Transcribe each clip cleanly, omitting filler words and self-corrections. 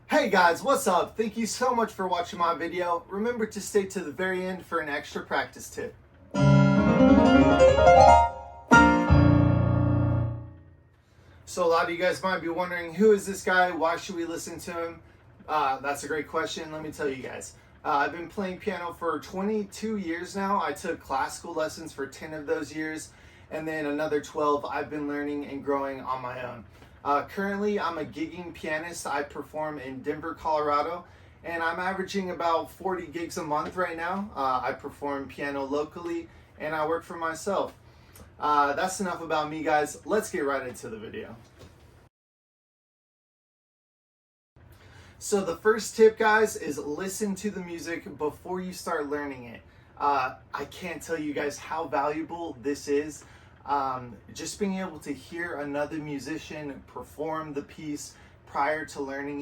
Hey guys, what's up? Thank you so much for watching my video. Remember to stay to the very end for an extra practice tip. So a lot of you guys might be wondering, who is this guy? Why should we listen to him? That's a great question. Let me tell you guys. I've been playing piano for 22 years now. I took classical lessons for 10 of those years, and then another 12 I've been learning and growing on my own. Currently, I'm a gigging pianist. I perform in Denver, Colorado, and I'm averaging about 40 gigs a month right now. I perform piano locally, and I work for myself. That's enough about me, guys. Let's get right into the video. So the first tip, guys, is listen to the music before you start learning it. I can't tell you guys how valuable this is. Just being able to hear another musician perform the piece prior to learning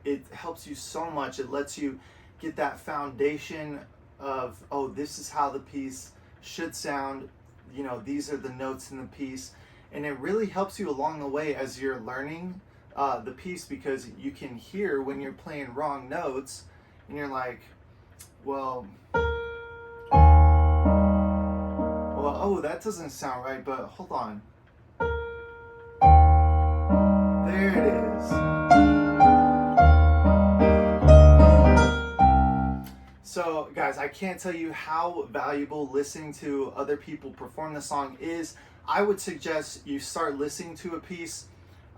it helps you so much. It lets you get that foundation of, oh, this is how the piece should sound. You know, these are the notes in the piece. And it really helps you along the way as you're learning the piece, because you can hear when you're playing wrong notes and you're like, well, oh, that doesn't sound right, but hold on. There it is. So, guys, I can't tell you how valuable listening to other people perform the song is. I would suggest you start listening to a piece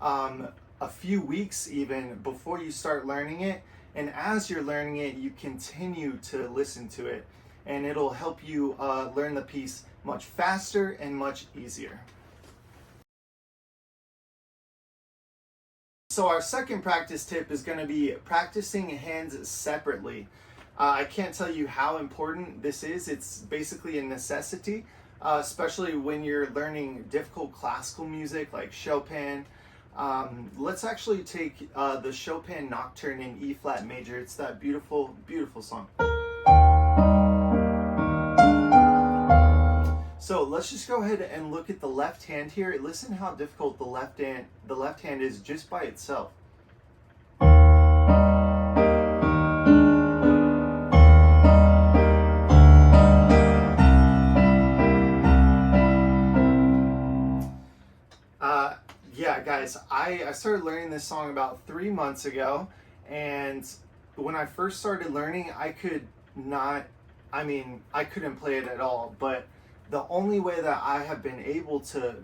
a few weeks even before you start learning it. And as you're learning it, you continue to listen to it. And it'll help you learn the piece much faster and much easier. So our second practice tip is going to be practicing hands separately. I can't tell you how important this is. It's basically a necessity, especially when you're learning difficult classical music like Chopin. Let's actually take the Chopin Nocturne in E flat major. It's that beautiful, beautiful song. So let's just go ahead and look at the left hand here. Listen how difficult the left hand is just by itself. Yeah, guys, I started learning this song about 3 months ago, and when I first started learning, I couldn't play it at all, but the only way that I have been able to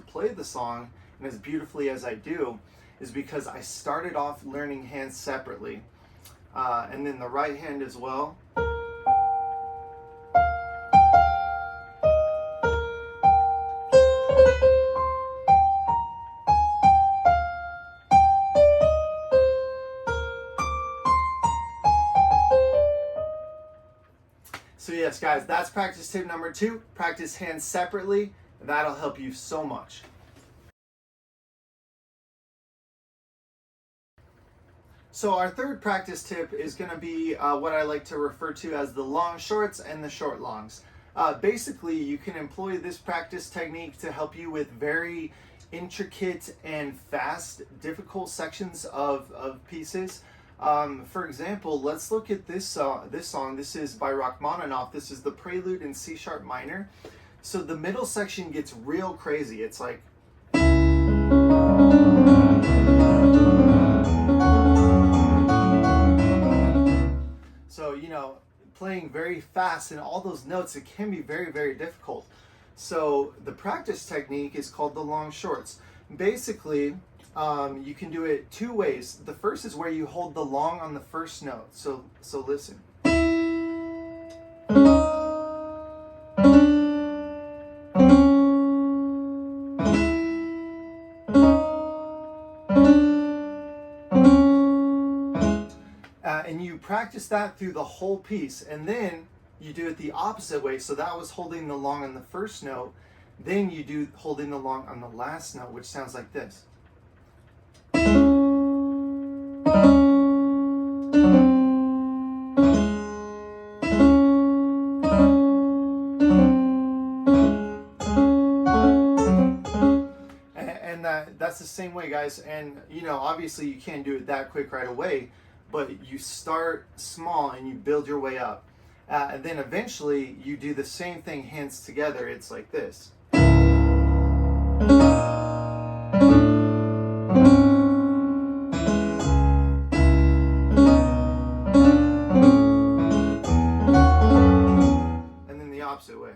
play the song, and as beautifully as I do, is because I started off learning hands separately, and then the right hand as well. So yes, guys, that's practice tip number 2. Practice hands separately. That'll help you so much. So our third practice tip is going to be what I like to refer to as the long shorts and the short longs. Basically, you can employ this practice technique to help you with very intricate and fast, difficult sections of pieces. For example, let's look at this song. This is by Rachmaninoff. This is the Prelude in C sharp minor. So the middle section gets real crazy. It's like, so, you know, playing very fast and all those notes, it can be very, very difficult. So the practice technique is called the long shorts. Basically, you can do it 2 ways. The first is where you hold the long on the first note. So listen. And you practice that through the whole piece, and then you do it the opposite way. So that was holding the long on the first note. Then you do holding the long on the last note, which sounds like this. And that's the same same way, guys. And you know, obviously you can't do it that quick right away, but you start small and you build your way up. And then eventually you do the same thing, hands together. It's like this. And then the opposite way.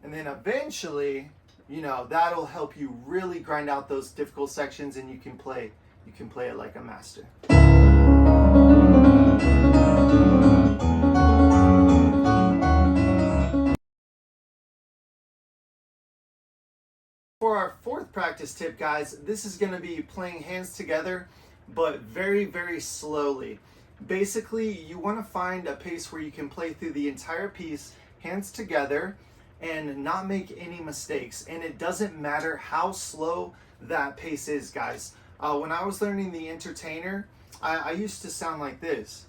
And then eventually, you know, that'll help you really grind out those difficult sections, and you can play it like a master. For our fourth practice tip, guys, this is going to be playing hands together, but very, very slowly. Basically, you want to find a pace where you can play through the entire piece, hands together, and not make any mistakes. And it doesn't matter how slow that pace is, guys. When I was learning the entertainer, I used to sound like this.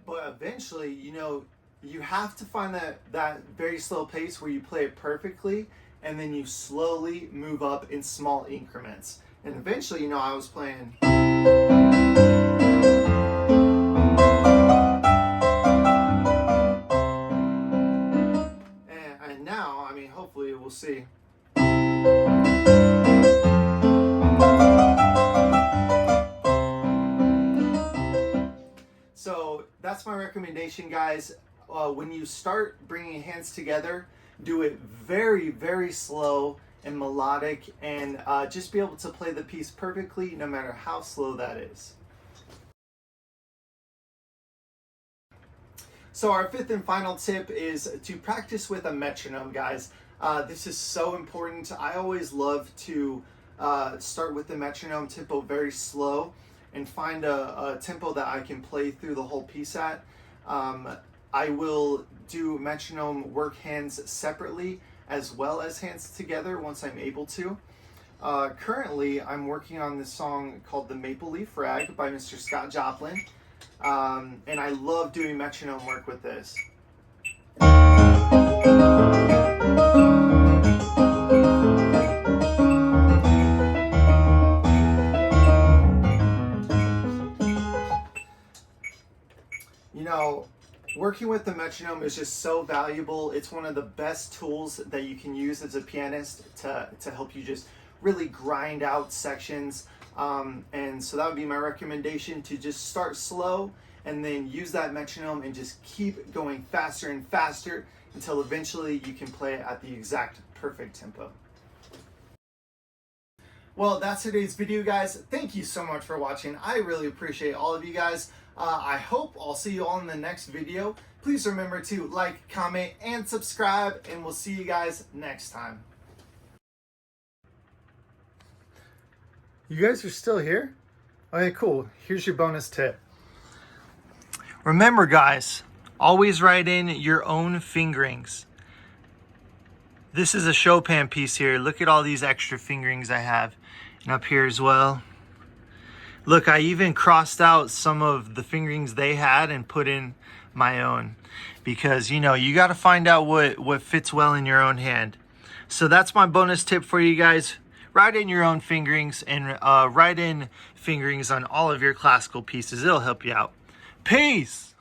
But eventually, you know, you have to find that very slow pace where you play it perfectly, and then you slowly move up in small increments. And eventually, you know, I was playing. And now, I mean, hopefully we'll see. So that's my recommendation, guys. When you start bringing hands together, do it very, very slow and melodic, and just be able to play the piece perfectly no matter how slow that is. So our fifth and final tip is to practice with a metronome, guys. This is so important. I always love to start with the metronome tempo very slow and find a tempo that I can play through the whole piece at. I will do metronome work hands separately as well as hands together once I'm able to. Currently, I'm working on this song called The Maple Leaf Rag by Mr. Scott Joplin. And I love doing metronome work with this. You know, working with the metronome is just so valuable. It's one of the best tools that you can use as a pianist to help you just really grind out sections. And so that would be my recommendation, to just start slow and then use that metronome and just keep going faster and faster until eventually you can play it at the exact perfect tempo. Well, that's today's video, guys. Thank you so much for watching. I really appreciate all of you guys. I hope I'll see you all in the next video. Please remember to like, comment, and subscribe, and we'll see you guys next time. You guys are still here? Okay, cool. Here's your bonus tip. Remember, guys, always write in your own fingerings. This is a Chopin piece here. Look at all these extra fingerings I have. And up here as well. Look, I even crossed out some of the fingerings they had and put in my own. Because, you know, you got to find out what fits well in your own hand. So that's my bonus tip for you guys. Write in your own fingerings, and write in fingerings on all of your classical pieces. It'll help you out. Peace!